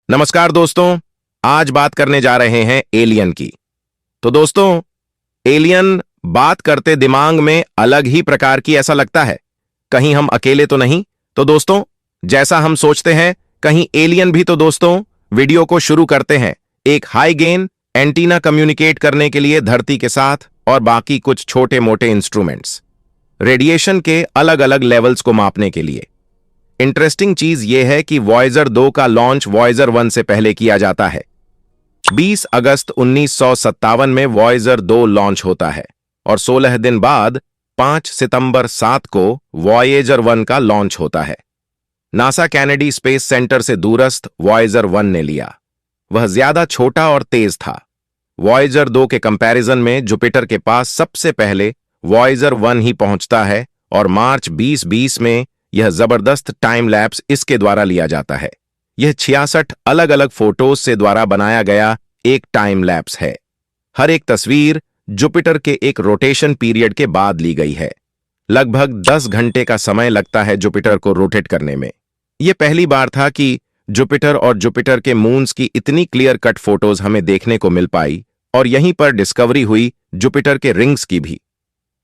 नमस्कार दोस्तों। आज बात करने जा रहे हैं एलियन की। तो दोस्तों, एलियन बात करते दिमाग में अलग ही प्रकार की ऐसा लगता है। कहीं हम अकेले तो नहीं? तो दोस्तों, जैसा हम सोचते हैं कहीं एलियन भी। तो दोस्तों, वीडियो को शुरू करते हैं। एक हाई गेन एंटीना कम्युनिकेट करने के लिए धरती के साथ और बाकी कुछ छोटे मोटे इंस्ट्रूमेंट्स, रेडिएशन के अलग अलग लेवल्स को मापने के लिए। इंटरेस्टिंग चीज यह है कि वॉयेजर 2 का लॉन्च वॉयेजर 1 से पहले किया जाता है। 20 अगस्त 1957 में वॉयेजर 2 लॉन्च होता है और 16 दिन बाद 5 सितंबर 7 को वॉयेजर 1 का लॉन्च होता है। नासा कैनेडी स्पेस सेंटर से दूरस्थ वॉयेजर 1 ने लिया। वह ज्यादा छोटा और तेज था। वॉयेजर 2 के कंपैरिजन में जुपिटर के पास सबसे पहले वॉयेजर 1 ही पहुंचता है और मार्च 2020 में यह जबरदस्त टाइम लैप्स इसके द्वारा लिया जाता है। यह 66 अलग अलग फोटोज से द्वारा बनाया गया एक टाइम लैप्स है। हर एक तस्वीर जुपिटर के एक रोटेशन पीरियड के बाद ली गई है। लगभग 10 घंटे का समय लगता है जुपिटर को रोटेट करने में। यह पहली बार था कि जुपिटर और जुपिटर के मून्स की इतनी क्लियर कट फोटोज हमें देखने को मिल पाई और यहीं पर डिस्कवरी हुई जुपिटर के रिंग्स की भी।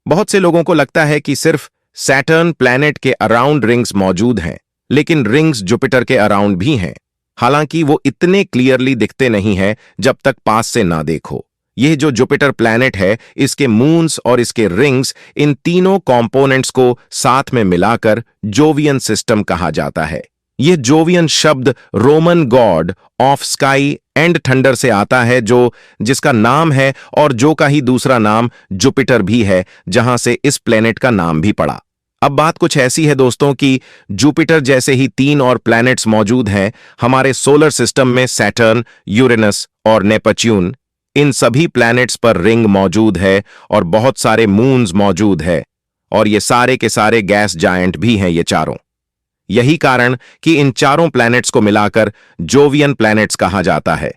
बहुत से लोगों को लगता है कि सिर्फ सैटर्न प्लैनेट के अराउंड रिंग्स मौजूद हैं, लेकिन रिंग्स जुपिटर के अराउंड भी हैं। हालांकि वो इतने क्लियरली दिखते नहीं हैं जब तक पास से ना देखो। यह जो जुपिटर प्लैनेट है, इसके मून्स और इसके रिंग्स, इन तीनों कंपोनेंट्स को साथ में मिलाकर जोवियन सिस्टम कहा जाता है। यह जोवियन शब्द Roman God of sky and thunder से आता है, जिसका नाम है और जो का ही दूसरा नाम जुपिटर भी है, जहां से इस प्लेनेट का नाम भी पड़ा। अब बात कुछ ऐसी है दोस्तों कि जुपिटर जैसे ही 3 और प्लैनेट्स मौजूद हैं हमारे सोलर सिस्टम में, सैटर्न, यूरेनस और नेपच्यून। इन सभी प्लैनेट्स पर रिंग मौजूद है और बहुत सारे मून्स मौजूद है और ये सारे के सारे गैस जायंट भी हैं ये चारों। यही कारण कि इन चारों प्लैनेट्स को मिलाकर जोवियन प्लैनेट्स कहा जाता है।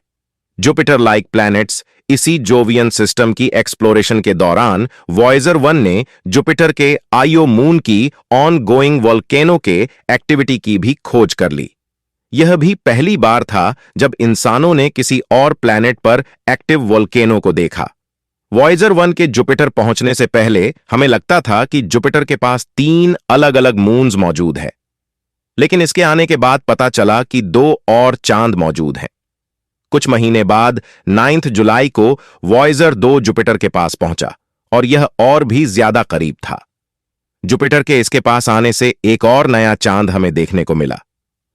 जुपिटर लाइक प्लैनेट्स इसी जोवियन सिस्टम की एक्सप्लोरेशन के दौरान वॉयेजर 1 ने जुपिटर के आईओ मून की ऑन गोइंग वोल्केनो के एक्टिविटी की भी खोज कर ली। यह भी पहली बार था जब इंसानों ने किसी और प्लैनेट पर एक्टिव वोल्केनो को देखा। वॉयेजर 1 के जुपिटर पहुंचने से पहले हमें लगता था कि जुपिटर के पास 3 अलग अलग मून्स मौजूद है, लेकिन इसके आने के बाद पता चला कि 2 और चांद मौजूद हैं। कुछ महीने बाद 9 जुलाई को वॉयेजर 2 जुपिटर के पास पहुंचा और यह और भी ज्यादा करीब था। जुपिटर के इसके पास आने से एक और नया चांद हमें देखने को मिला।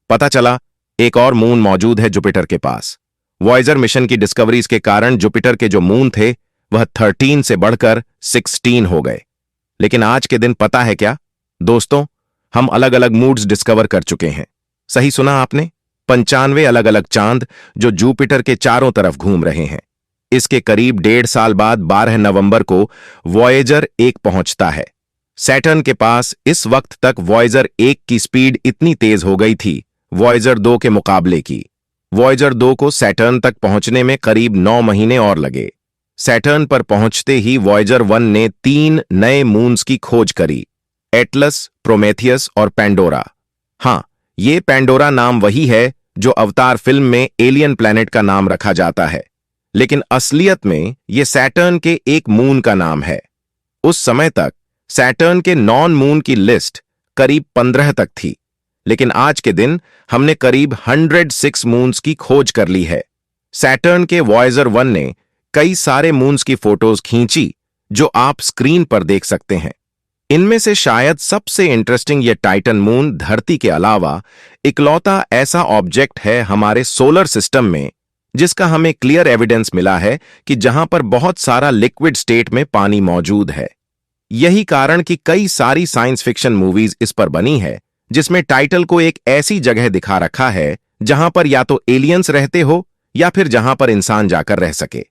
पता चला एक और मून मौजूद है जुपिटर के पास। वॉयेजर मिशन की डिस्कवरीज के कारण जुपिटर के जो मून थे वह 13 से बढ़कर 16 हो गए। लेकिन आज के दिन पता है क्या दोस्तों, हम अलग अलग मूड्स डिस्कवर कर चुके हैं। सही सुना आपने, 95 अलग अलग चांद जो जुपिटर के चारों तरफ घूम रहे हैं। इसके करीब 1.5 साल बाद 12 नवंबर को वॉयेजर 1 पहुंचता है। सैटर्न के पास इस वक्त तक वॉयेजर 1 की स्पीड इतनी तेज हो गई थी वॉयेजर 2 के मुकाबले की। वॉयेजर 2 को सैटर्न तक पहुंचने में करीब 9 महीने और लगे। सैटर्न पर पहुंचते ही वॉयेजर 1 ने 3 नए मून्स की खोज करी, एटलस, प्रोमेथियस और पैंडोरा। हां, ये पैंडोरा नाम वही है जो अवतार फिल्म में एलियन प्लैनेट का नाम रखा जाता है, लेकिन असलियत में यह सैटर्न के एक मून का नाम है। उस समय तक सैटर्न के नॉन मून की लिस्ट करीब 15 तक थी, लेकिन आज के दिन हमने करीब 106 मून्स की खोज कर ली है। सैटर्न के वॉयेजर 1 ने कई सारे मून्स की फोटोज खींची जो आप स्क्रीन पर देख सकते हैं। इनमें से शायद सबसे इंटरेस्टिंग ये टाइटन मून धरती के अलावा इकलौता ऐसा ऑब्जेक्ट है हमारे सोलर सिस्टम में जिसका हमें क्लियर एविडेंस मिला है कि जहां पर बहुत सारा लिक्विड स्टेट में पानी मौजूद है। यही कारण कि कई सारी साइंस फिक्शन मूवीज इस पर बनी है, जिसमें टाइटल को एक ऐसी जगह दिखा रखा है जहां पर या तो एलियंस रहते हो या फिर जहां पर इंसान जाकर रह सके।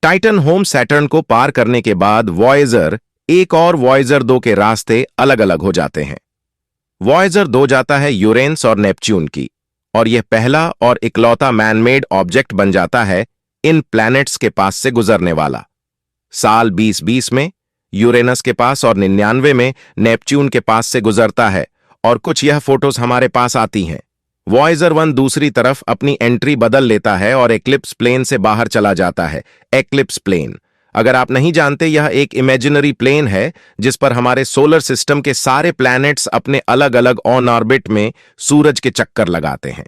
टाइटन होम सैटर्न को पार करने के बाद वॉयेजर 1 और वॉयेजर 2 के रास्ते अलग अलग हो जाते हैं। वॉयेजर 2 जाता है यूरेनस और नेपच्यून की, और यह पहला और इकलौता मैनमेड ऑब्जेक्ट बन जाता है इन प्लैनेट्स के पास से गुजरने वाला। साल 2020 में यूरेनस के पास और 99 में नेपच्यून के पास से गुजरता है और कुछ यह फोटोज हमारे पास आती हैं। वॉयेजर 1 दूसरी तरफ अपनी एंट्री बदल लेता है और एक्लिप्स प्लेन से बाहर चला जाता है। एक्लिप्स प्लेन, अगर आप नहीं जानते, यह एक इमेजिनरी प्लेन है जिस पर हमारे सोलर सिस्टम के सारे प्लैनेट्स अपने अलग अलग ऑन ऑर्बिट में सूरज के चक्कर लगाते हैं।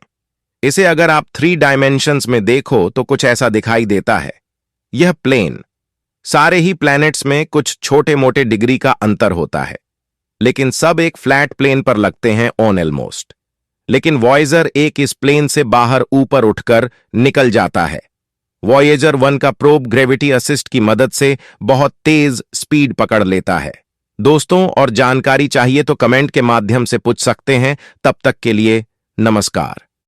इसे अगर आप 3 डायमेंशंस में देखो तो कुछ ऐसा दिखाई देता है। यह प्लेन, सारे ही प्लैनेट्स में कुछ छोटे मोटे डिग्री का अंतर होता है, लेकिन सब एक फ्लैट प्लेन पर लगते हैं ऑन ऑलमोस्ट। लेकिन वॉयेजर एक इस प्लेन से बाहर ऊपर उठकर निकल जाता है। वॉयेजर 1 का प्रोब ग्रेविटी असिस्ट की मदद से बहुत तेज स्पीड पकड़ लेता है। दोस्तों, और जानकारी चाहिए तो कमेंट के माध्यम से पूछ सकते हैं। तब तक के लिए नमस्कार।